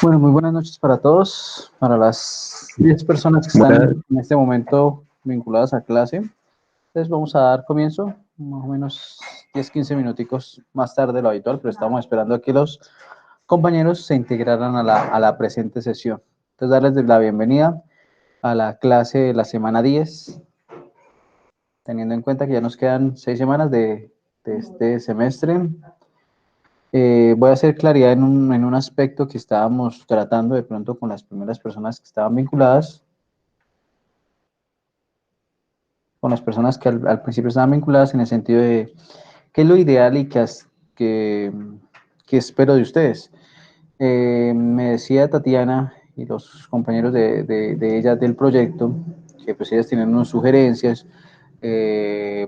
Bueno, muy buenas noches para todos, para las 10 personas que Buenas, están en este momento vinculadas a clase. Entonces vamos a dar comienzo, más o menos 10-15 minuticos más tarde de lo habitual, pero estamos esperando a que los compañeros se integraran a la presente sesión. Entonces darles la bienvenida a la clase de la semana 10, teniendo en cuenta que ya nos quedan 6 semanas de este semestre. Voy a hacer claridad en un aspecto que estábamos tratando de pronto con las primeras personas que estaban vinculadas, con las personas que al principio estaban vinculadas en el sentido de qué es lo ideal y que, que espero de ustedes. Me decía Tatiana y los compañeros de ella del proyecto que pues ellas tienen unas sugerencias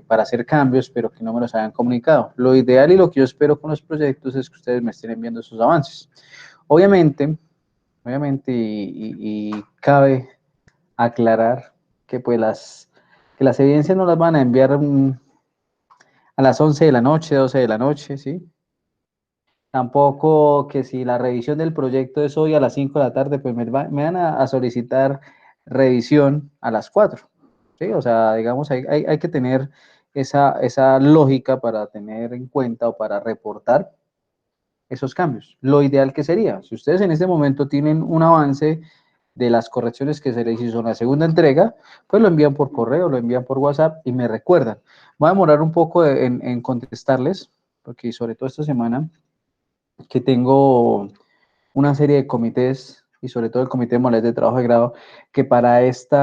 para hacer cambios, pero que no me los hayan comunicado. Lo ideal y lo que yo espero con los proyectos es que ustedes me estén enviando sus avances. Obviamente, y cabe aclarar que pues que las evidencias no las van a enviar a las 11 de la noche, 12 de la noche, ¿sí? Tampoco que si la revisión del proyecto es hoy a las 5 de la tarde, pues me van a solicitar revisión a las 4, ¿sí? O sea, digamos, hay que tener esa lógica para tener en cuenta o para reportar esos cambios. Lo ideal que sería, si ustedes en este momento tienen un avance de las correcciones que se les hizo en la segunda entrega, pues lo envían por correo, lo envían por WhatsApp y me recuerdan. Voy a demorar un poco en contestarles, porque sobre todo esta semana que tengo una serie de comités y sobre todo el comité de modalidades de trabajo de grado, que para este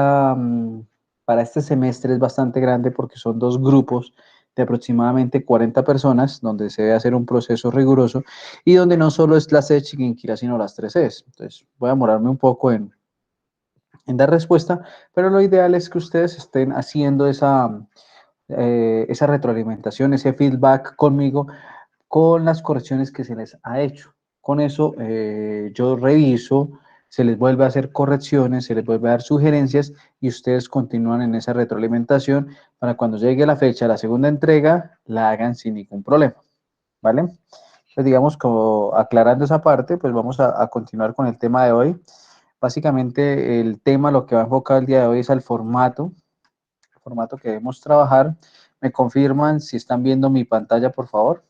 semestre es bastante grande porque son dos grupos de aproximadamente 40 personas, donde se debe hacer un proceso riguroso y donde no solo es la C de Chiquinquirá, sino las 3 Cs. Entonces, voy a demorarme un poco en dar respuesta, pero lo ideal es que ustedes estén haciendo esa retroalimentación, ese feedback conmigo, con las correcciones que se les ha hecho. Con eso yo reviso, se les vuelve a hacer correcciones, se les vuelve a dar sugerencias y ustedes continúan en esa retroalimentación para cuando llegue la fecha de la segunda entrega, la hagan sin ningún problema, ¿vale? Entonces, digamos, como aclarando esa parte, pues vamos a continuar con el tema de hoy. Básicamente el tema, lo que va a enfocar el día de hoy es al el formato que debemos trabajar. ¿Me confirman si están viendo mi pantalla, por favor?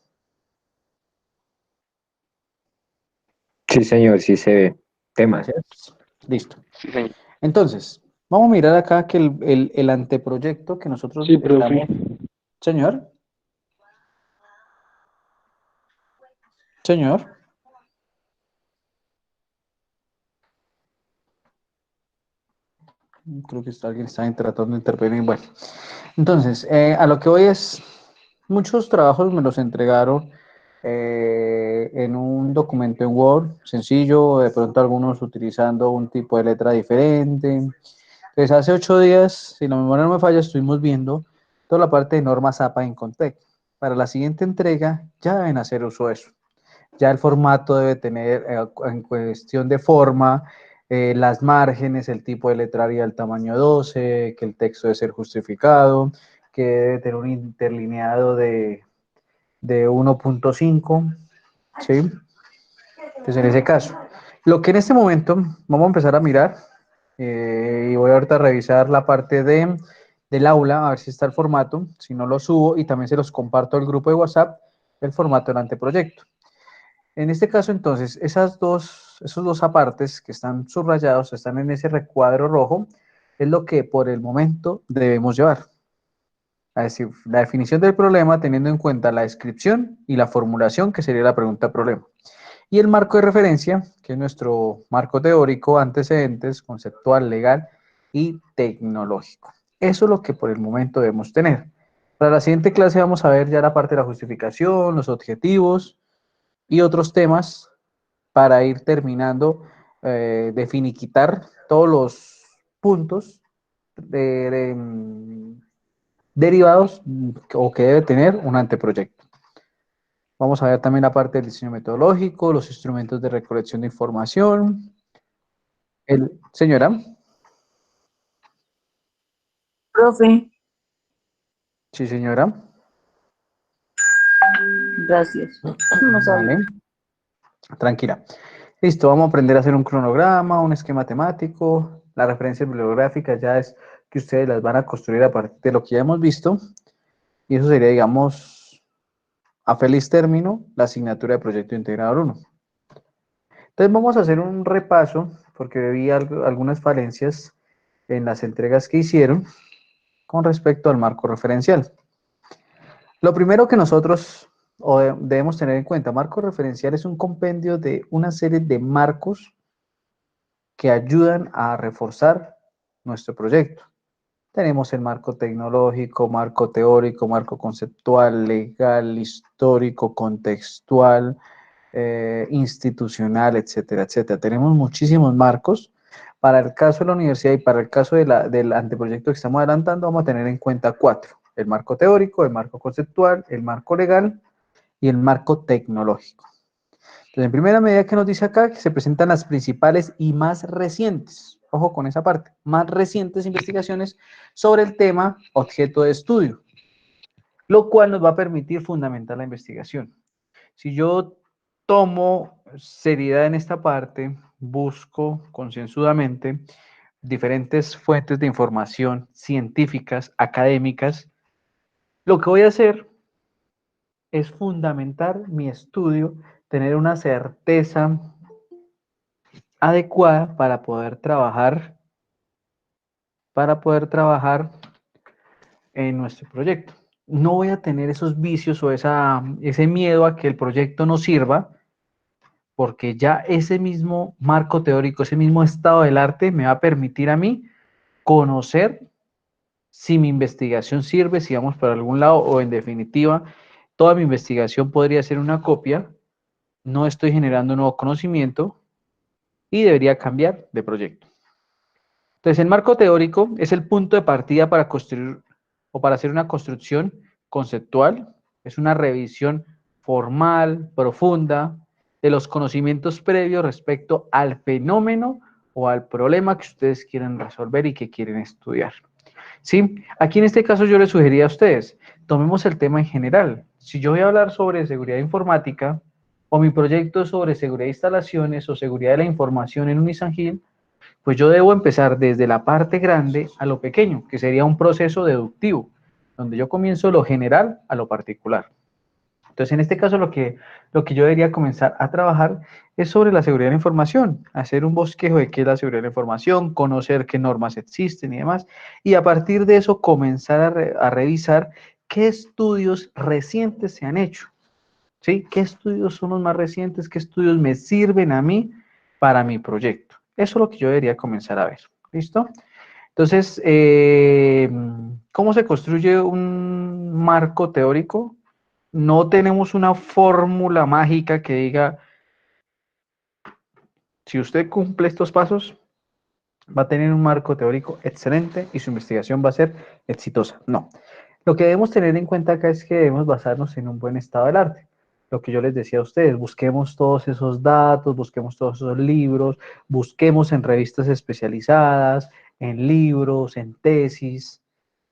sí señor, sí se ve. Temas. Gracias. Listo. Entonces, vamos a mirar acá que el anteproyecto que nosotros Sí, profe. estamos... Señor, señor. Creo que alguien está tratando de intervenir. Bueno, entonces, a lo que voy es, muchos trabajos me los entregaron en un documento en Word, sencillo, de pronto algunos utilizando un tipo de letra diferente. Entonces, hace 8 días, si la memoria no me falla, estuvimos viendo toda la parte de normas APA en Contec. Para la siguiente entrega, ya deben hacer uso de eso. Ya el formato debe tener, en cuestión de forma, las márgenes, el tipo de letraría del tamaño 12, que el texto debe ser justificado, que debe tener un interlineado de 1.5, ¿sí? Entonces, en ese caso, lo que en este momento vamos a empezar a mirar, y voy ahorita a revisar la parte del aula, a ver si está el formato, si no lo subo y también se los comparto al grupo de WhatsApp, el formato del anteproyecto. En este caso, entonces, esos dos apartes que están subrayados, están en ese recuadro rojo, es lo que por el momento debemos llevar. La definición del problema teniendo en cuenta la descripción y la formulación, que sería la pregunta problema. Y el marco de referencia, que es nuestro marco teórico, antecedentes, conceptual, legal y tecnológico. Eso es lo que por el momento debemos tener. Para la siguiente clase vamos a ver ya la parte de la justificación, los objetivos y otros temas para ir terminando de finiquitar todos los puntos derivados o que debe tener un anteproyecto. Vamos a ver también la parte del diseño metodológico, los instrumentos de recolección de información. Señora. Profe, Sí, señora. Gracias. No sabía. Vale, tranquila. Listo, vamos a aprender a hacer un cronograma, un esquema temático. Las referencias bibliográficas ya es que ustedes las van a construir a partir de lo que ya hemos visto. Y eso sería, digamos, a feliz término, la asignatura de Proyecto Integrador 1. Entonces vamos a hacer un repaso, porque vi algunas falencias en las entregas que hicieron con respecto al marco referencial. Lo primero que nosotros debemos tener en cuenta, marco referencial es un compendio de una serie de marcos que ayudan a reforzar nuestro proyecto. Tenemos el marco tecnológico, marco teórico, marco conceptual, legal, histórico, contextual, institucional, etcétera, etcétera. Tenemos muchísimos marcos. Para el caso de la universidad y para el caso del anteproyecto que estamos adelantando, vamos a tener en cuenta 4. El marco teórico, el marco conceptual, el marco legal y el marco tecnológico. Entonces, en primera medida que nos dice acá, que se presentan las principales y más recientes, ojo con esa parte, más recientes investigaciones sobre el tema objeto de estudio, lo cual nos va a permitir fundamentar la investigación. Si yo tomo seriedad en esta parte, busco concienzudamente diferentes fuentes de información científicas, académicas, lo que voy a hacer es fundamentar mi estudio, tener una certeza adecuada para poder trabajar en nuestro proyecto. No voy a tener esos vicios o ese miedo a que el proyecto no sirva, porque ya ese mismo marco teórico, ese mismo estado del arte me va a permitir a mí conocer si mi investigación sirve, si vamos por algún lado, o en definitiva, toda mi investigación podría ser una copia, no estoy generando nuevo conocimiento y debería cambiar de proyecto. Entonces, el marco teórico es el punto de partida para construir o para hacer una construcción conceptual, es una revisión formal, profunda, de los conocimientos previos respecto al fenómeno o al problema que ustedes quieren resolver y que quieren estudiar. ¿Sí? Aquí en este caso yo les sugeriría a ustedes, tomemos el tema en general. Si yo voy a hablar sobre seguridad informática, o mi proyecto es sobre seguridad de instalaciones o seguridad de la información en Unisan Hill, pues yo debo empezar desde la parte grande a lo pequeño, que sería un proceso deductivo, donde yo comienzo lo general a lo particular. Entonces, en este caso, lo que yo debería comenzar a trabajar es sobre la seguridad de la información, hacer un bosquejo de qué es la seguridad de la información, conocer qué normas existen y demás, y a partir de eso comenzar a revisar qué estudios recientes se han hecho, ¿sí? ¿Qué estudios son los más recientes? ¿Qué estudios me sirven a mí para mi proyecto? Eso es lo que yo debería comenzar a ver, ¿listo? Entonces, ¿cómo se construye un marco teórico? No tenemos una fórmula mágica que diga, si usted cumple estos pasos, va a tener un marco teórico excelente y su investigación va a ser exitosa. No. Lo que debemos tener en cuenta acá es que debemos basarnos en un buen estado del arte. Lo que yo les decía a ustedes, busquemos todos esos datos, busquemos todos esos libros, busquemos en revistas especializadas, en libros, en tesis.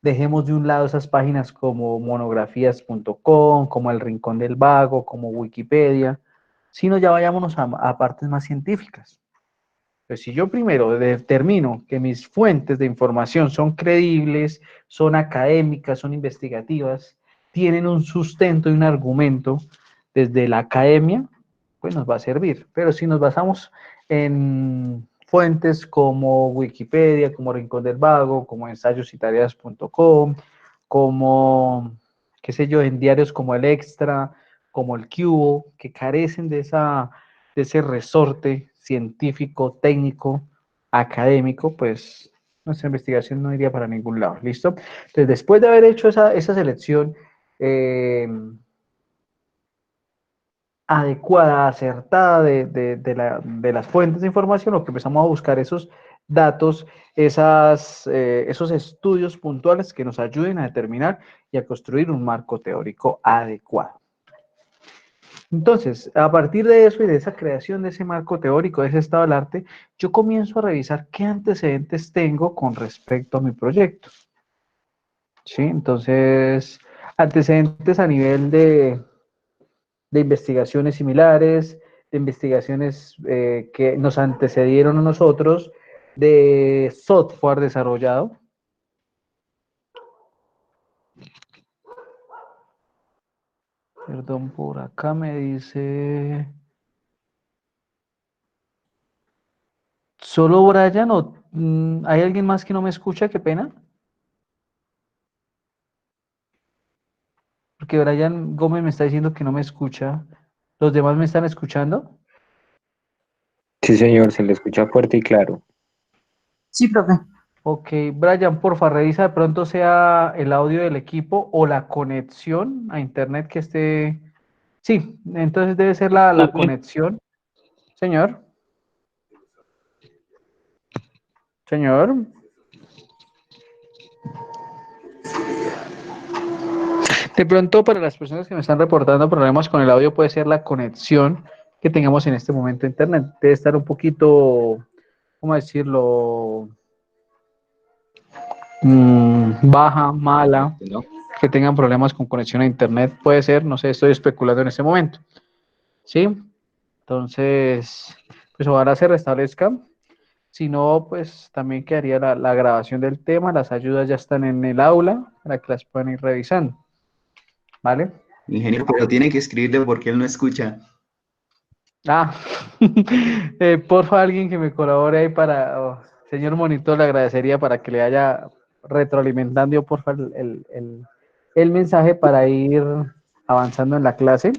Dejemos de un lado esas páginas como monografías.com, como El Rincón del Vago, como Wikipedia, sino ya vayámonos a partes más científicas. Pues si yo primero determino que mis fuentes de información son creíbles, son académicas, son investigativas, tienen un sustento y un argumento desde la academia, pues nos va a servir. Pero si nos basamos en fuentes como Wikipedia, como Rincón del Vago, como ensayosytareas.com, como, qué sé yo, en diarios como El Extra, como El Cubo, que carecen de ese resorte científico, técnico, académico, pues nuestra investigación no iría para ningún lado, ¿listo? Entonces, después de haber hecho esa selección adecuada, acertada de las fuentes de información, lo que empezamos a buscar esos datos, esos estudios puntuales que nos ayuden a determinar y a construir un marco teórico adecuado. Entonces, a partir de eso y de esa creación de ese marco teórico, de ese estado del arte, yo comienzo a revisar qué antecedentes tengo con respecto a mi proyecto. ¿Sí? Entonces, antecedentes a nivel de investigaciones similares, de investigaciones que nos antecedieron a nosotros, de software desarrollado. Perdón, por acá me dice... ¿Solo Brian o hay alguien más que no me escucha? Qué pena. Porque Brian Gómez me está diciendo que no me escucha. ¿Los demás me están escuchando? Sí, señor, se le escucha fuerte y claro. Sí, profe. Ok, Brian, porfa, revisa de pronto sea el audio del equipo o la conexión a internet que esté... Sí, entonces debe ser la conexión. Señor. Señor. De pronto, para las personas que me están reportando problemas con el audio, puede ser la conexión que tengamos en este momento a internet. Debe estar un poquito, ¿cómo decirlo? Baja, mala, ¿No? que tengan problemas con conexión a internet. Puede ser, no sé, estoy especulando en este momento. ¿Sí? Entonces, pues ojalá se restablezca. Si no, pues también quedaría la grabación del tema. Las ayudas ya están en el aula para que las puedan ir revisando. ¿Vale? Ingeniero, pero tiene que escribirle porque él no escucha. Ah, porfa, alguien que me colabore ahí para, señor monitor, le agradecería para que le haya retroalimentando yo, porfa, el mensaje para ir avanzando en la clase.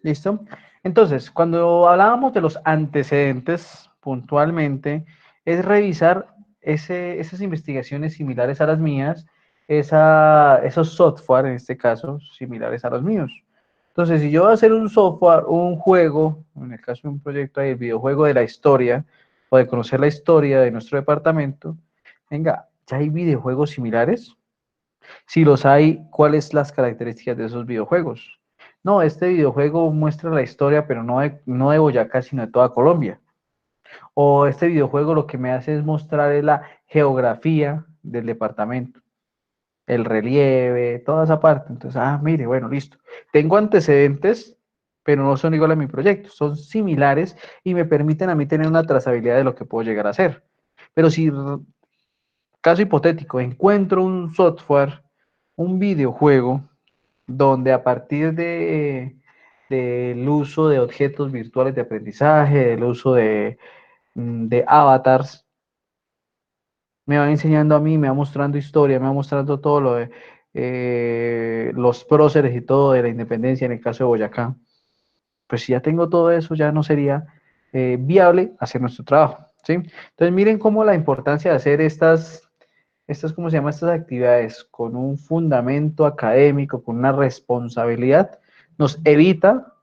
¿Listo? Entonces, cuando hablábamos de los antecedentes, puntualmente, es revisar esas investigaciones similares a las mías, esos software, en este caso, similares a los míos. Entonces, si yo voy a hacer un software, un juego, en el caso de un proyecto ahí, el videojuego de la historia, o de conocer la historia de nuestro departamento, venga, ¿ya hay videojuegos similares? Si los hay, ¿cuáles las características de esos videojuegos? No, este videojuego muestra la historia, pero no de Boyacá, sino de toda Colombia. O este videojuego lo que me hace es mostrar la geografía del departamento, el relieve, toda esa parte. Entonces, mire, bueno, listo. Tengo antecedentes, pero no son iguales a mi proyecto, son similares y me permiten a mí tener una trazabilidad de lo que puedo llegar a hacer. Pero si, caso hipotético, encuentro un software, un videojuego, donde a partir del uso de objetos virtuales de aprendizaje, del uso de avatars, me va enseñando a mí, me va mostrando historia, me va mostrando todo lo de los próceres y todo de la independencia en el caso de Boyacá. Pues si ya tengo todo eso, ya no sería viable hacer nuestro trabajo, ¿sí? Entonces miren cómo la importancia de hacer ¿cómo se llama? Estas actividades con un fundamento académico, con una responsabilidad, nos evita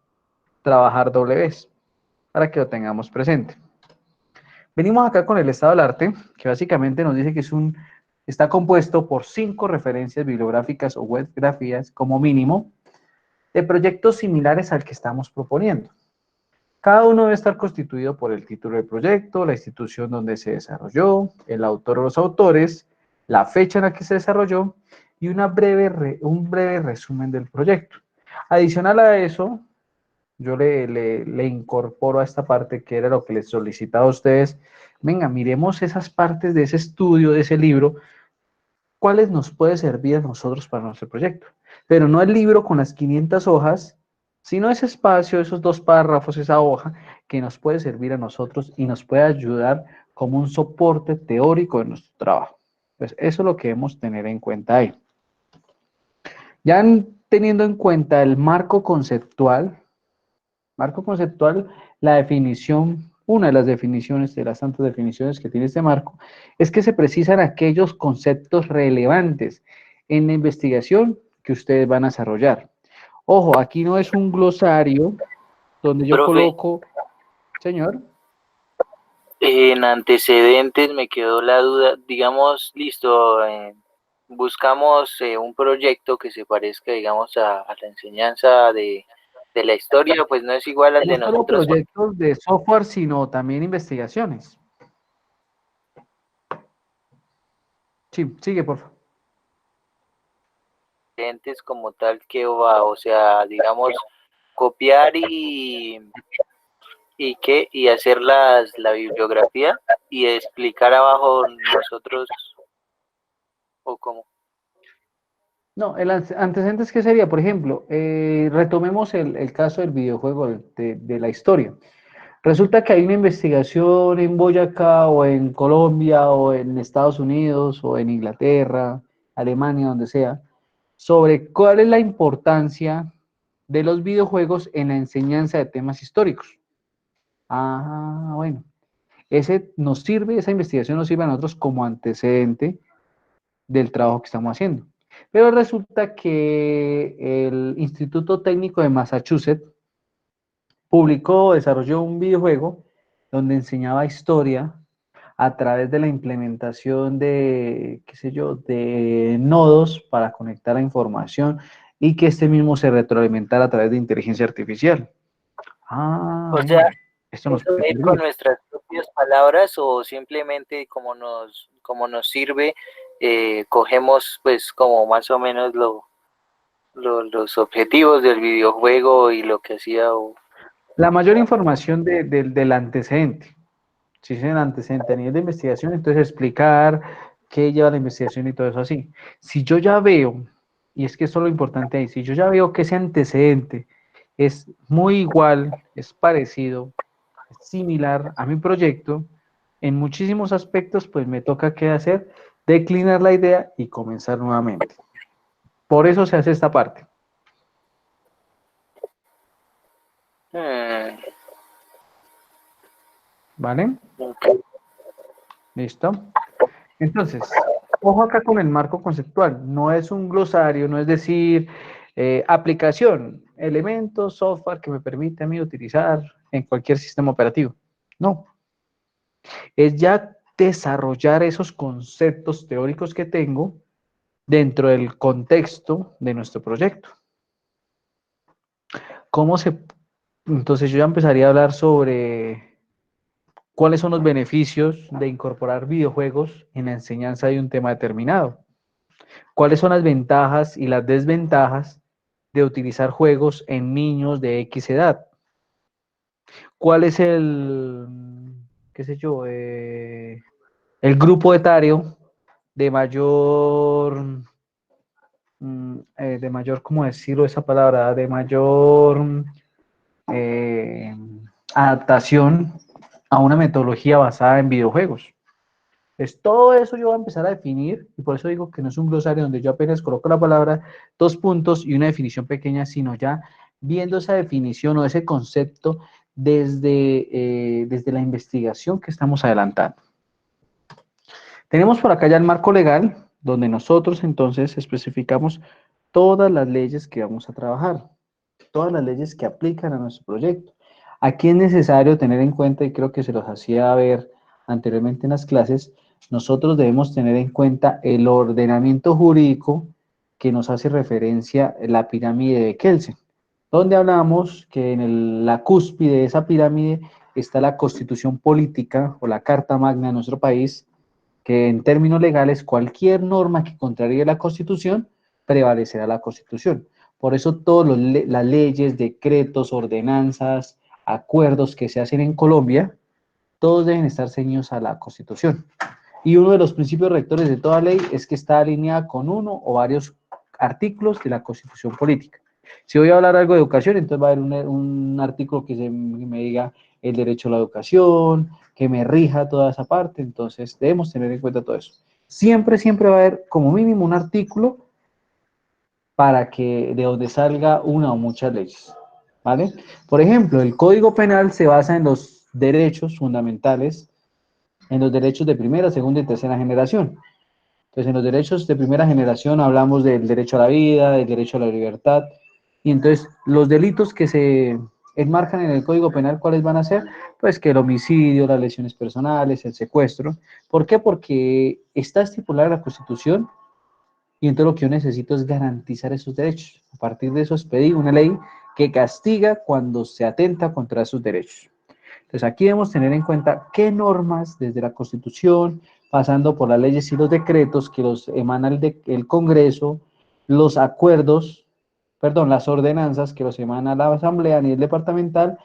trabajar doble vez, para que lo tengamos presente. Venimos acá con el estado del arte, que básicamente nos dice que está compuesto por 5 referencias bibliográficas o webgrafías, como mínimo, de proyectos similares al que estamos proponiendo. Cada uno debe estar constituido por el título del proyecto, la institución donde se desarrolló, el autor o los autores, la fecha en la que se desarrolló y un breve resumen del proyecto. Adicional a eso, yo le incorporo a esta parte que era lo que les solicitaba a ustedes. Venga, miremos esas partes de ese estudio, de ese libro, cuáles nos puede servir a nosotros para nuestro proyecto. Pero no el libro con las 500 hojas, sino ese espacio, esos 2 párrafos, esa hoja, que nos puede servir a nosotros y nos puede ayudar como un soporte teórico de nuestro trabajo. Pues eso es lo que debemos tener en cuenta ahí. Ya teniendo en cuenta el marco conceptual, la definición, una de las definiciones, de las tantas definiciones que tiene este marco, es que se precisan aquellos conceptos relevantes en la investigación que ustedes van a desarrollar. Ojo, aquí no es un glosario donde yo Profe, coloco, señor. en antecedentes me quedó la duda, digamos, listo, buscamos un proyecto que se parezca, digamos, a la enseñanza de la historia, pues no es igual al No de solo nosotros. proyectos de software, sino también investigaciones. Sí, sigue, por favor. antecedentes como tal que va, o sea, digamos, copiar y hacer la bibliografía y explicar abajo nosotros o cómo. No, el antecedentes, ¿qué sería? Por ejemplo, retomemos el caso del videojuego de la historia. Resulta que hay una investigación en Boyacá o en Colombia o en Estados Unidos o en Inglaterra, Alemania, donde sea, sobre cuál es la importancia de los videojuegos en la enseñanza de temas históricos. Ah, bueno, ese nos sirve, esa investigación nos sirve a nosotros como antecedente del trabajo que estamos haciendo. Pero resulta que el Instituto Técnico de Massachusetts publicó, desarrolló un videojuego donde enseñaba historia a través de la implementación de, qué sé yo, de nodos para conectar la información y que este mismo se retroalimentara a través de inteligencia artificial. Ah, O bueno, sea, esto nos ¿eso puede es con servir. nuestras propias palabras o simplemente como nos sirve, cogemos pues como más o menos los objetivos del videojuego y lo que hacía o... La mayor información del antecedente. Si es el antecedente a nivel de investigación, entonces explicar qué lleva la investigación y todo eso así. Si yo ya veo, y es que eso es lo importante ahí, si yo ya veo que ese antecedente es muy igual, es parecido, es similar a mi proyecto, en muchísimos aspectos, pues me toca qué hacer, declinar la idea y comenzar nuevamente. Por eso se hace esta parte, Hmm, ¿vale? ok. ¿Listo? Entonces, ojo acá con el marco conceptual. No es un glosario, no es decir, aplicación, elementos, software que me permite a mí utilizar en cualquier sistema operativo. No, es ya desarrollar esos conceptos teóricos que tengo dentro del contexto de nuestro proyecto. ¿Cómo se...? Entonces yo ya empezaría a hablar sobre cuáles son los beneficios de incorporar videojuegos en la enseñanza de un tema determinado. ¿Cuáles son las ventajas y las desventajas de utilizar juegos en niños de X edad? ¿Cuál es qué sé yo, el grupo etario de mayor, ¿cómo decirlo esa palabra? De mayor eh, adaptación a una metodología basada en videojuegos. Entonces, todo eso yo voy a empezar a definir, y por eso digo que no es un glosario donde yo apenas coloco la palabra, dos puntos y una definición pequeña, sino ya viendo esa definición o ese concepto desde la investigación que estamos adelantando. Tenemos por acá ya el marco legal, donde nosotros entonces especificamos todas las leyes que vamos a trabajar, todas las leyes que aplican a nuestro proyecto. Aquí es necesario tener en cuenta, y creo que se los hacía ver anteriormente en las clases, nosotros debemos tener en cuenta el ordenamiento jurídico que nos hace referencia la pirámide de Kelsen, donde hablamos que en la cúspide de esa pirámide está la constitución política o la carta magna de nuestro país, que en términos legales cualquier norma que contraríe la constitución prevalecerá la constitución. Por eso todas las leyes, decretos, ordenanzas, acuerdos que se hacen en Colombia, todos deben estar ceñidos a la Constitución. Y uno de los principios rectores de toda ley es que está alineada con uno o varios artículos de la Constitución política. Si voy a hablar algo de educación, entonces va a haber un artículo que me diga el derecho a la educación, que me rija toda esa parte, entonces debemos tener en cuenta todo eso. Siempre, siempre va a haber como mínimo un artículo para que de donde salga una o muchas leyes, ¿vale? Por ejemplo, el Código Penal se basa en los derechos fundamentales, en los derechos de primera, segunda y tercera generación. Entonces, en los derechos de primera generación hablamos del derecho a la vida, del derecho a la libertad, y entonces los delitos que se enmarcan en el Código Penal, ¿cuáles van a ser? Pues que el homicidio, las lesiones personales, el secuestro. ¿Por qué? Porque está estipulada en la Constitución y entonces lo que yo necesito es garantizar esos derechos. A partir de eso es pedir una ley que castiga cuando se atenta contra esos derechos. Entonces aquí debemos tener en cuenta qué normas desde la Constitución, pasando por las leyes y los decretos que los emana el Congreso, los acuerdos, perdón, las ordenanzas que los emana la asamblea a nivel departamental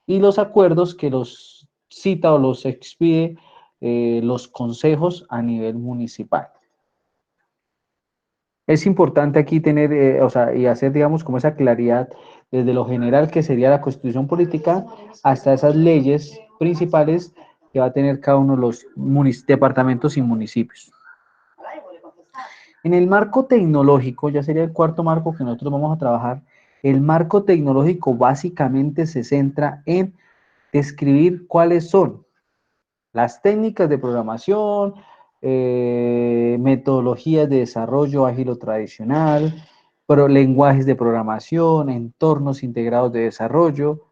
y los acuerdos que los cita o los expide los consejos a nivel municipal. Es importante aquí tener, o sea, y hacer, digamos, como esa claridad desde lo general que sería la constitución política hasta esas leyes principales que va a tener cada uno de los departamentos y municipios. En el marco tecnológico, ya sería el cuarto marco que nosotros vamos a trabajar, el marco tecnológico básicamente se centra en describir cuáles son las técnicas de programación, metodologías de desarrollo ágil o tradicional, lenguajes de programación, entornos integrados de desarrollo,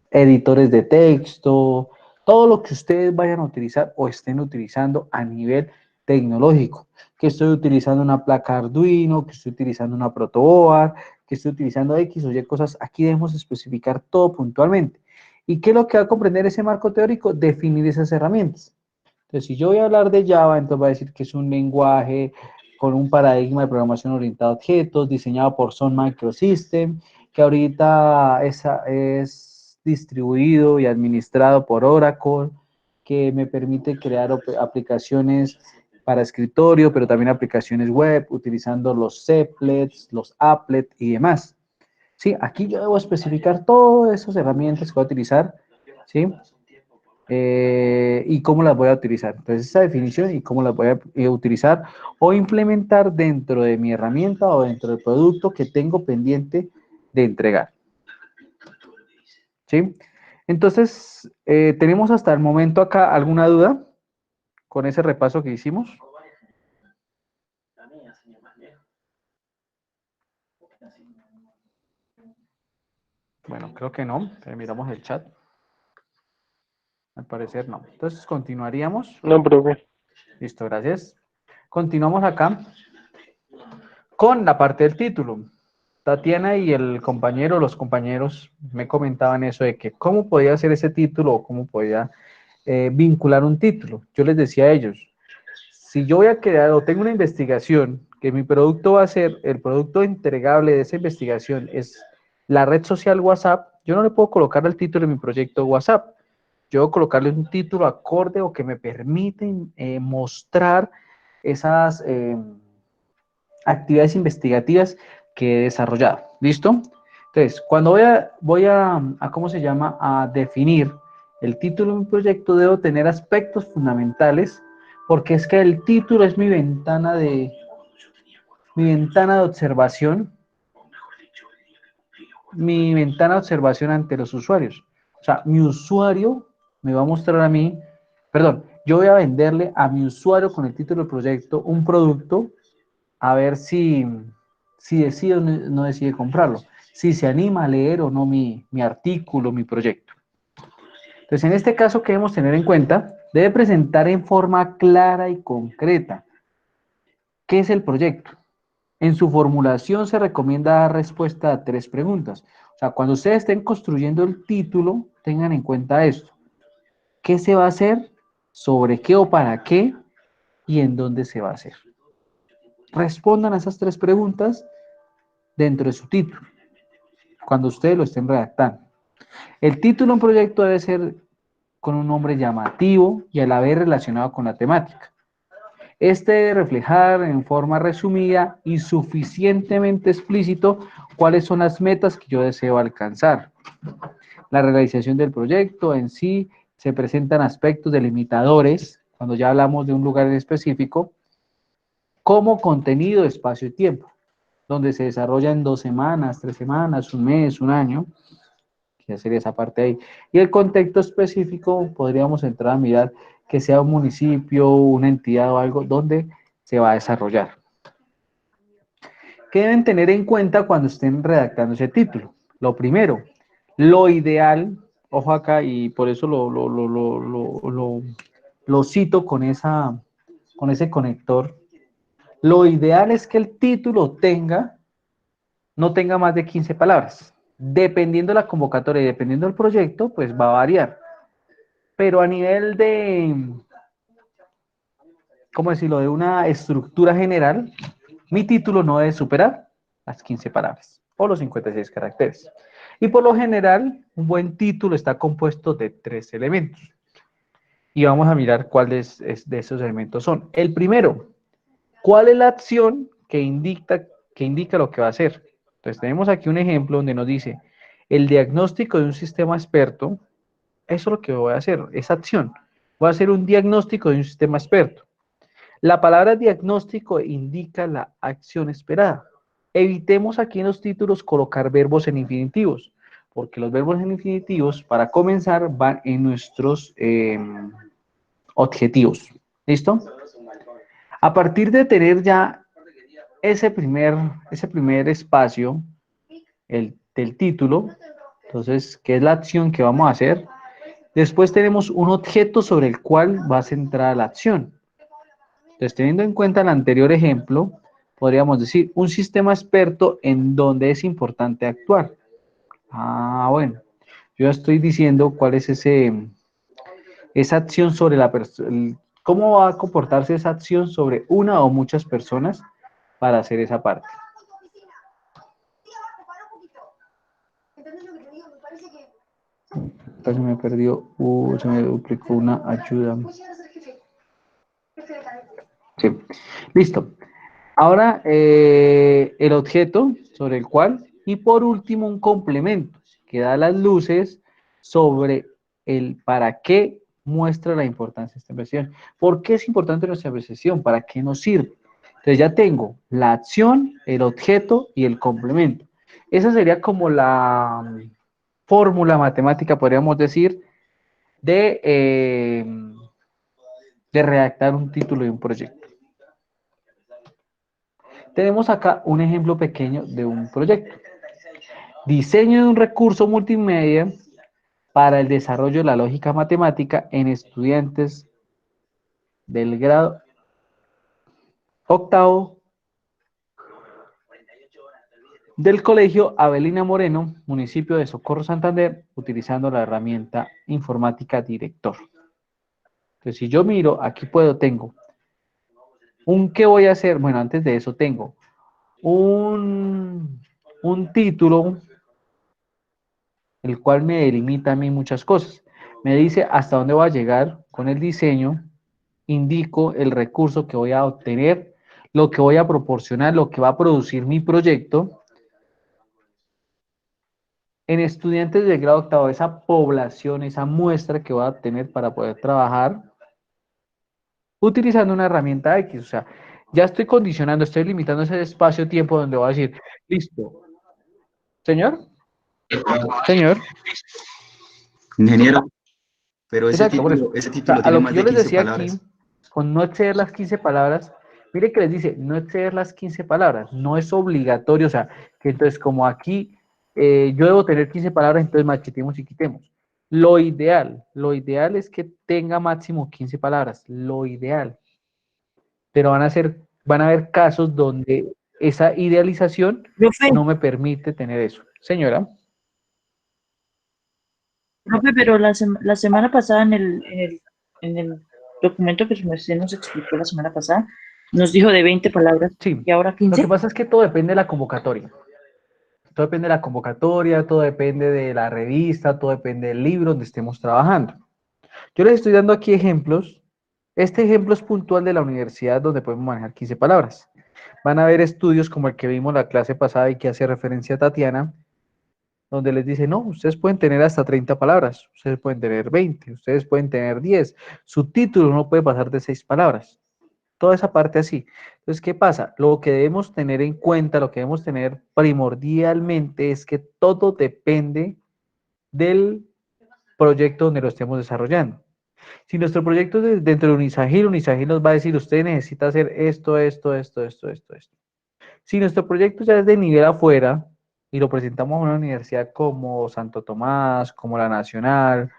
editores de texto, todo lo que ustedes vayan a utilizar o estén utilizando a nivel tecnológico. Que estoy utilizando una placa Arduino, que estoy utilizando una protoboard, que estoy utilizando X o Y cosas. Aquí debemos especificar todo puntualmente. ¿Y qué es lo que va a comprender ese marco teórico? Definir esas herramientas. Entonces, si yo voy a hablar de Java, entonces voy a decir que es un lenguaje con un paradigma de programación orientada a objetos, diseñado por Sun Microsystems, que ahorita es distribuido y administrado por Oracle, que me permite crear aplicaciones para escritorio, pero también aplicaciones web, utilizando los Zeplets, los Applet y demás. ¿Sí? Aquí yo debo especificar todas esas herramientas que voy a utilizar, ¿sí? Y cómo las voy a utilizar. Entonces, esa definición y cómo las voy a utilizar o implementar dentro de mi herramienta o dentro del producto que tengo pendiente de entregar. ¿Sí? Entonces, ¿tenemos hasta el momento acá alguna duda con ese repaso que hicimos? Bueno, creo que no. Miramos el chat. Al parecer no. Entonces, continuaríamos. No, profe. Listo, gracias. Continuamos acá con la parte del título. Tatiana y el compañero, los compañeros, me comentaban eso de que cómo podía hacer ese título o cómo podía vincular un título. Yo les decía a ellos, si yo voy a crear o tengo una investigación, que mi producto va a ser, el producto entregable de esa investigación es la red social WhatsApp, yo no le puedo colocar el título de mi proyecto WhatsApp. Yo debo colocarle un título acorde o que me permiten mostrar esas actividades investigativas que he desarrollado. ¿Listo? Entonces, cuando voy a ¿cómo se llama? A definir el título de un proyecto, debo tener aspectos fundamentales, porque es que el título es mi ventana de observación, ante los usuarios. O sea, mi usuario me va a mostrar a mí, perdón, yo voy a venderle a mi usuario con el título del proyecto un producto a ver si decide o no decide comprarlo, si se anima a leer o no mi artículo, mi proyecto. Entonces, en este caso, ¿qué debemos tener en cuenta? Debe presentar en forma clara y concreta qué es el proyecto. En su formulación se recomienda dar respuesta a 3 preguntas. O sea, cuando ustedes estén construyendo el título, tengan en cuenta esto. ¿Qué se va a hacer? ¿Sobre qué o para qué? ¿Y en dónde se va a hacer? Respondan a esas 3 preguntas dentro de su título, cuando ustedes lo estén redactando. El título de un proyecto debe ser con un nombre llamativo y a la vez relacionado con la temática. Este debe reflejar en forma resumida y suficientemente explícito cuáles son las metas que yo deseo alcanzar. La realización del proyecto en sí se presentan aspectos delimitadores, cuando ya hablamos de un lugar en específico, como contenido, espacio y tiempo, donde se desarrolla en 2 semanas, 3 semanas, un mes, un año, que sería esa parte ahí. Y el contexto específico, podríamos entrar a mirar que sea un municipio, una entidad o algo donde se va a desarrollar. ¿Qué deben tener en cuenta cuando estén redactando ese título? Lo primero, lo ideal, ojo acá, y por eso lo cito con ese conector. Lo ideal es que el título no tenga más de 15 palabras. Dependiendo de la convocatoria y dependiendo del proyecto, pues va a variar. Pero a nivel de, ¿cómo decirlo?, de una estructura general, Mi título no debe superar las 15 palabras o los 56 caracteres. Y por lo general, un buen título está compuesto de 3 elementos. Y vamos a mirar cuáles de esos elementos son. El primero, ¿cuál es la acción que indica lo que va a hacer? Entonces tenemos aquí un ejemplo donde nos dice, el diagnóstico de un sistema experto, eso es lo que voy a hacer, esa acción. Voy a hacer un diagnóstico de un sistema experto. La palabra diagnóstico indica la acción esperada. Evitemos aquí en los títulos colocar verbos en infinitivos, porque los verbos en infinitivos, para comenzar, van en nuestros objetivos. ¿Listo? A partir de tener ya ese primer espacio del título, entonces, ¿qué es la acción que vamos a hacer? Después tenemos un objeto sobre el cual va a centrar la acción. Entonces, teniendo en cuenta el anterior ejemplo, podríamos decir un sistema experto en donde es importante actuar. Ah, bueno, yo estoy diciendo cuál es esa acción sobre la persona, cómo va a comportarse esa acción sobre una o muchas personas para hacer esa parte. Se me perdió, se me duplicó una ayuda. Sí, listo. Ahora el objeto sobre el cual, y por último un complemento que da las luces sobre el para qué muestra la importancia de esta investigación. ¿Por qué es importante nuestra investigación? ¿Para qué nos sirve? Entonces ya tengo la acción, el objeto y el complemento. Esa sería como la fórmula matemática, podríamos decir, de redactar un título de un proyecto. Tenemos acá un ejemplo pequeño de un proyecto. Diseño de un recurso multimedia para el desarrollo de la lógica matemática en estudiantes del grado octavo del Colegio Avelina Moreno, municipio de Socorro, Santander, utilizando la herramienta informática Director. Entonces, si yo miro, aquí tengo ¿qué voy a hacer? Bueno, antes de eso tengo un título, el cual me delimita a mí muchas cosas. Me dice hasta dónde voy a llegar con el diseño, indico el recurso que voy a obtener, lo que voy a proporcionar, lo que va a producir mi proyecto. En estudiantes del grado octavo, esa población, esa muestra que voy a obtener para poder trabajar utilizando una herramienta X. O sea, ya estoy condicionando, estoy limitando ese espacio-tiempo donde voy a decir, listo. ¿Señor? Señor. Ingeniero, pero Exacto, por eso. ese O sea, título a tiene lo que más yo de les 15 decía aquí, palabras. con no exceder las 15 palabras, mire que les dice, no exceder las 15 palabras, no es obligatorio, o sea, que entonces como aquí yo debo tener 15 palabras, entonces machetemos y quitemos. Lo ideal es que tenga máximo 15 palabras, lo ideal. Pero van a haber casos donde esa idealización Profe, no me permite tener eso. Señora. profe, pero la semana pasada en el documento que usted nos explicó la semana pasada, nos dijo de 20 palabras Sí, y ahora lo que 15. pasa es que todo depende de la convocatoria. Todo depende de la convocatoria, todo depende de la revista, todo depende del libro donde estemos trabajando. Yo les estoy dando aquí ejemplos. Este ejemplo es puntual de la universidad donde podemos manejar 15 palabras. Van a haber estudios como el que vimos la clase pasada y que hace referencia a Tatiana, donde les dice, no, ustedes pueden tener hasta 30 palabras, ustedes pueden tener 20, ustedes pueden tener 10. Su título no puede pasar de 6 palabras. Toda esa parte así. Entonces, ¿qué pasa? Lo que debemos tener en cuenta, lo que debemos tener primordialmente es que todo depende del proyecto donde lo estemos desarrollando. Si nuestro proyecto es dentro de Unisagil, Unisagil nos va a decir, usted necesita hacer esto, esto, esto, esto, esto, esto. Si nuestro proyecto ya es de nivel afuera y lo presentamos a una universidad como Santo Tomás, como la Nacional,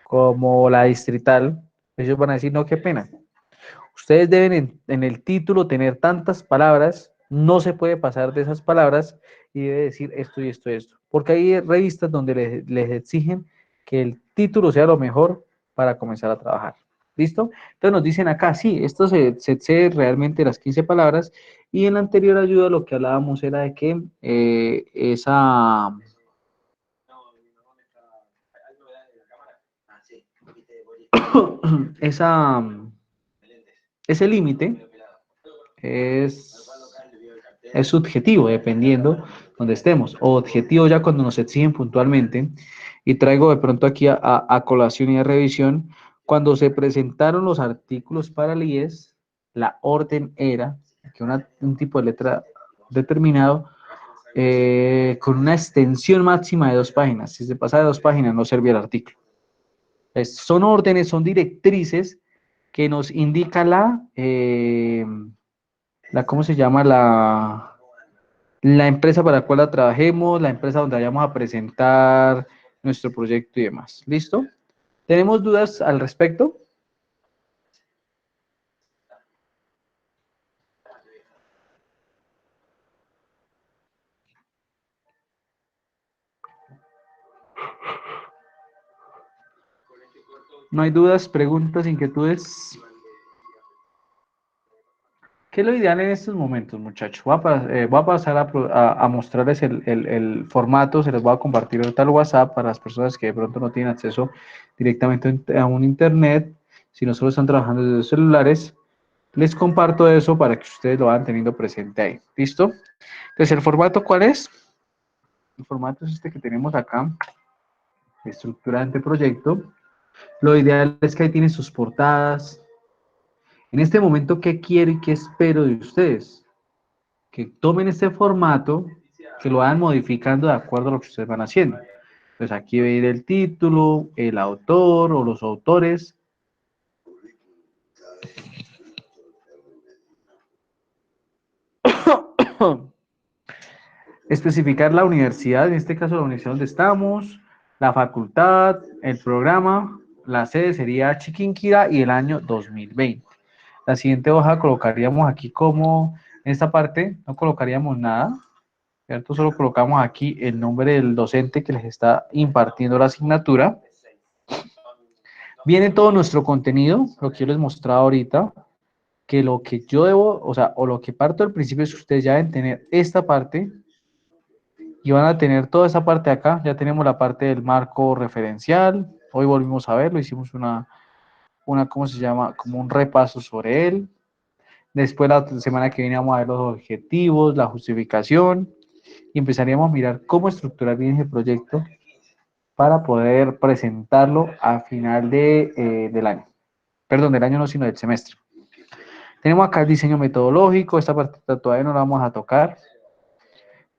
como la Distrital, ellos van a decir, no, qué pena. Ustedes deben en el título tener tantas palabras, no se puede pasar de esas palabras y debe decir esto y esto y esto. Porque hay revistas donde les exigen que el título sea lo mejor para comenzar a trabajar. ¿Listo? Entonces nos dicen acá, sí, esto se excede realmente las 15 palabras, y en la anterior ayuda lo que hablábamos era de que esa, ese límite es subjetivo, dependiendo donde estemos, o objetivo ya cuando nos exigen puntualmente. Y traigo de pronto aquí a colación y a revisión, cuando se presentaron los artículos para el IES, la orden era que un tipo de letra determinado con una extensión máxima de 2 páginas. Si se pasa de 2 páginas, no servía el artículo. Son órdenes, son directrices que nos indica ¿cómo se llama? La empresa para la cual la trabajemos, la empresa donde vayamos a presentar nuestro proyecto y demás. ¿Listo? ¿Tenemos dudas al respecto? ¿No hay dudas, preguntas, inquietudes? ¿Qué es lo ideal en estos momentos, muchachos? Voy a pasar a mostrarles el formato, se les voy a compartir ahorita el WhatsApp para las personas que de pronto no tienen acceso directamente a un internet, si no solo están trabajando desde los celulares. Les comparto eso para que ustedes lo vayan teniendo presente ahí. ¿Listo? Entonces, ¿el formato cuál es? El formato es este que tenemos acá, estructura de anteproyecto. Lo ideal es que ahí tienen sus portadas. En este momento, ¿qué quiero y qué espero de ustedes? Que tomen este formato, que lo vayan modificando de acuerdo a lo que ustedes van haciendo. Pues aquí va a ir el título, el autor o los autores. Especificar la universidad, en este caso la universidad donde estamos, la facultad, el programa, la sede sería Chiquinquirá y el año 2020. La siguiente hoja colocaríamos aquí como, en esta parte no colocaríamos nada, ¿cierto? Solo colocamos aquí el nombre del docente que les está impartiendo la asignatura. Viene todo nuestro contenido, lo que yo les mostraba ahorita, que lo que yo debo, o sea, o lo que parto del principio es que ustedes ya deben tener esta parte y van a tener toda esa parte de acá. Ya tenemos la parte del marco referencial, hoy volvimos a verlo, hicimos ¿cómo se llama? Como un repaso sobre él. Después la semana que viene vamos a ver los objetivos, la justificación, y empezaríamos a mirar cómo estructurar bien ese proyecto para poder presentarlo a final del año. Perdón, del año no, sino del semestre. Tenemos acá el diseño metodológico, esta parte todavía no la vamos a tocar.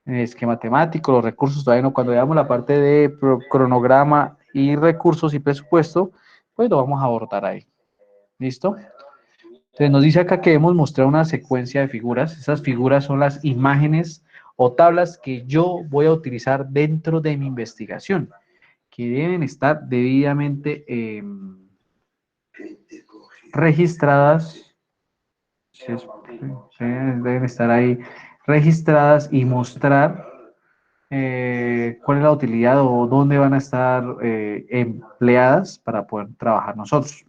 Esquema temático, los recursos todavía no. Cuando veamos la parte de cronograma y recursos y presupuesto, pues lo vamos a abordar ahí. ¿Listo? Entonces nos dice acá que debemos mostrar una secuencia de figuras. Esas figuras son las imágenes o tablas que yo voy a utilizar dentro de mi investigación, que deben estar debidamente registradas. Deben estar ahí registradas y mostrar cuál es la utilidad o dónde van a estar empleadas para poder trabajar nosotros.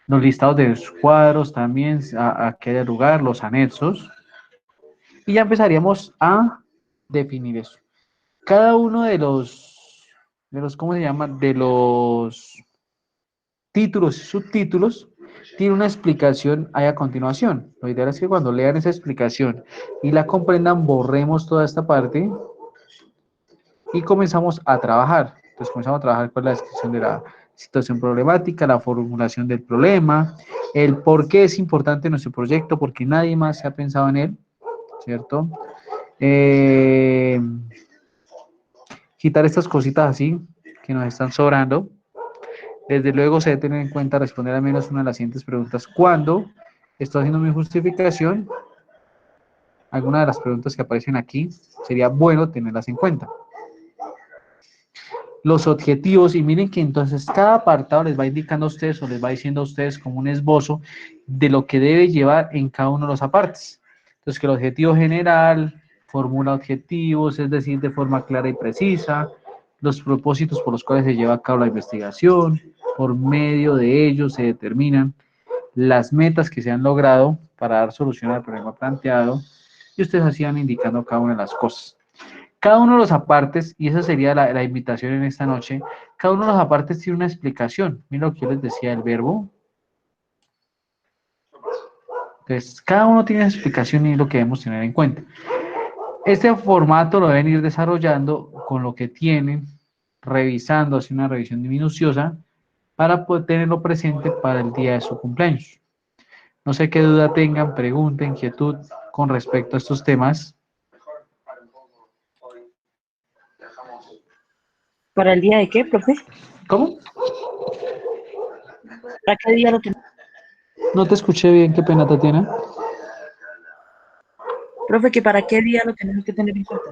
Los listados de los cuadros también, a qué lugar, los anexos. Y ya empezaríamos a definir eso. Cada uno ¿cómo se llama? De los títulos y subtítulos tiene una explicación ahí a continuación. Lo ideal es que cuando lean esa explicación y la comprendan, borremos toda esta parte y comenzamos a trabajar. Entonces comenzamos a trabajar con la descripción de la situación problemática, la formulación del problema, el por qué es importante nuestro proyecto, porque nadie más se ha pensado en él, ¿cierto? Quitar estas cositas así que nos están sobrando. Desde luego se debe tener en cuenta responder al menos una de las siguientes preguntas. ¿Cuándo estoy haciendo mi justificación? Alguna de las preguntas que aparecen aquí sería bueno tenerlas en cuenta. Los objetivos, y miren que entonces cada apartado les va indicando a ustedes o les va diciendo a ustedes como un esbozo de lo que debe llevar en cada uno de los apartes. Entonces que el objetivo general formula objetivos, es decir, de forma clara y precisa, los propósitos por los cuales se lleva a cabo la investigación, Por medio de ellos se determinan las metas que se han logrado para dar solución al problema planteado y ustedes así van indicando cada una de las cosas. Cada uno de los apartes, y esa sería la invitación en esta noche, cada uno de los apartes tiene una explicación. Mira lo que yo les decía del verbo. Entonces, cada uno tiene esa explicación y es lo que debemos tener en cuenta. Este formato lo deben ir desarrollando con lo que tienen, revisando, haciendo una revisión minuciosa para poder tenerlo presente para el día de su cumpleaños. No sé qué duda tengan, pregunta, inquietud con respecto a estos temas. ¿Para el día de qué, profe? ¿Cómo? ¿Para qué día lo tenemos? No te escuché bien, qué pena, Tatiana. Profe, que para qué día lo tenemos que tener en cuenta.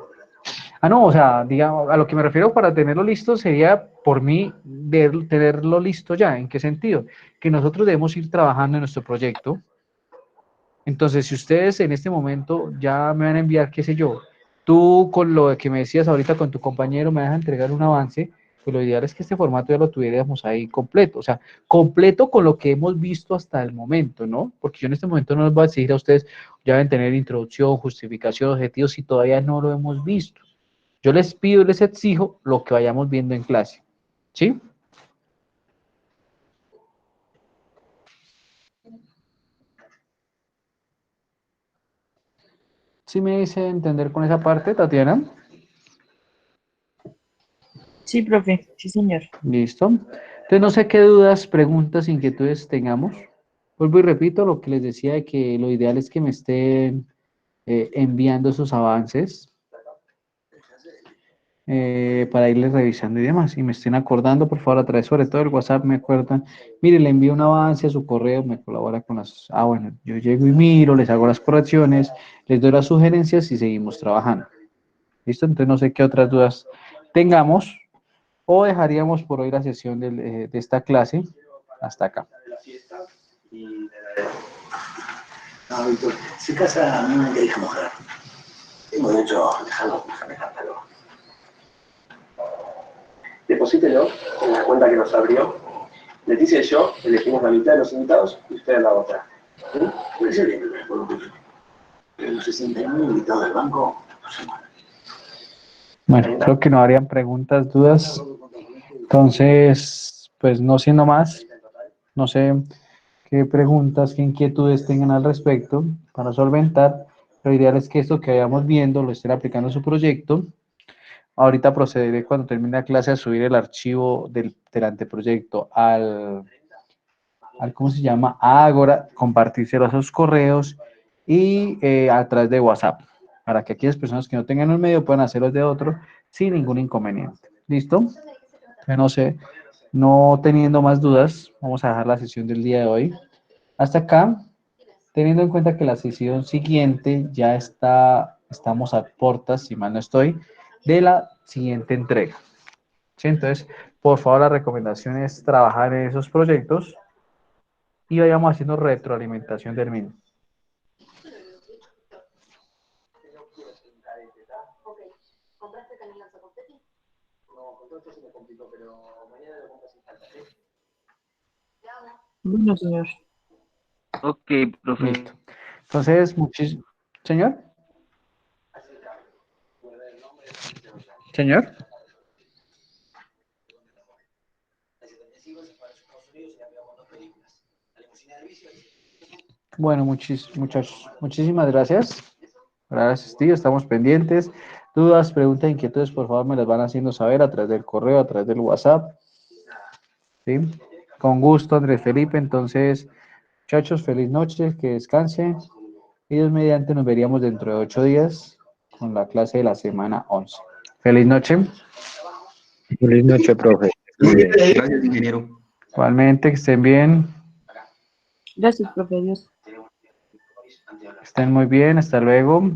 Ah, no, o sea, digamos, a lo que me refiero para tenerlo listo sería por mí tenerlo listo ya. ¿En qué sentido? Que nosotros debemos ir trabajando en nuestro proyecto. Entonces, si ustedes en este momento ya me van a enviar, qué sé yo, tú con lo que me decías ahorita con tu compañero me vas a entregar un avance, pues lo ideal es que este formato ya lo tuviéramos ahí completo, o sea, completo con lo que hemos visto hasta el momento, ¿no? Porque yo en este momento no les voy a exigir a ustedes, ya deben tener introducción, justificación, objetivos, si todavía no lo hemos visto. Yo les pido y les exijo lo que vayamos viendo en clase, ¿sí? ¿Sí me hice entender con esa parte, Tatiana? Sí, profe, sí, señor. Listo. Entonces, no sé qué dudas, preguntas, inquietudes tengamos. Vuelvo y repito lo que les decía de que lo ideal es que me estén enviando esos avances para irles revisando y demás. Y me estén acordando, por favor, a través sobre todo el WhatsApp, me acuerdan. Mire, le envío un avance a su correo, me colabora con las... Ah, bueno, yo llego y miro, les hago las correcciones, les doy las sugerencias y seguimos trabajando. ¿Listo? Entonces, no sé qué otras dudas tengamos. O dejaríamos por hoy la sesión de esta clase hasta acá. No, Víctor, si casa a mí me deja mojar. Tengo derecho a dejarlo, dejártelo. Deposítelo en la cuenta que nos abrió. Leticia y yo elegimos la mitad de los invitados y usted la otra. Puede ser bien, pero los 69 invitados del banco no se mueven. Bueno, creo que no habrían preguntas, dudas. Entonces, pues no siendo más, no sé qué preguntas, qué inquietudes tengan al respecto para solventar. Lo ideal es que esto que vayamos viendo lo estén aplicando a su proyecto. Ahorita procederé cuando termine la clase a subir el archivo del anteproyecto ¿cómo se llama? A Agora, compartírselo a sus correos y a través de WhatsApp, para que aquellas personas que no tengan un medio puedan hacerlo de otro sin ningún inconveniente. ¿Listo? No sé, no teniendo más dudas, vamos a dejar la sesión del día de hoy. Hasta acá, teniendo en cuenta que la sesión siguiente ya estamos a puertas, si mal no estoy, de la siguiente entrega. ¿Sí? Entonces, por favor, la recomendación es trabajar en esos proyectos y vayamos haciendo retroalimentación del mismo. Bueno, señor. Ok, profe. Listo. Entonces, muchísimo. ¿Señor? ¿Señor? Bueno, muchachos, muchísimas gracias por haber asistido. Estamos pendientes. Dudas, preguntas, inquietudes, por favor, me las van haciendo saber a través del correo, a través del WhatsApp. ¿Sí? Con gusto, Andrés Felipe. Entonces, muchachos, feliz noche, que descansen. Y Dios mediante nos veríamos dentro de 8 días con la clase de la semana 11. Feliz noche. Feliz noche, profe. Muy bien. Gracias, ingeniero. Igualmente, que estén bien. Gracias, profe. Dios. Estén muy bien. Hasta luego.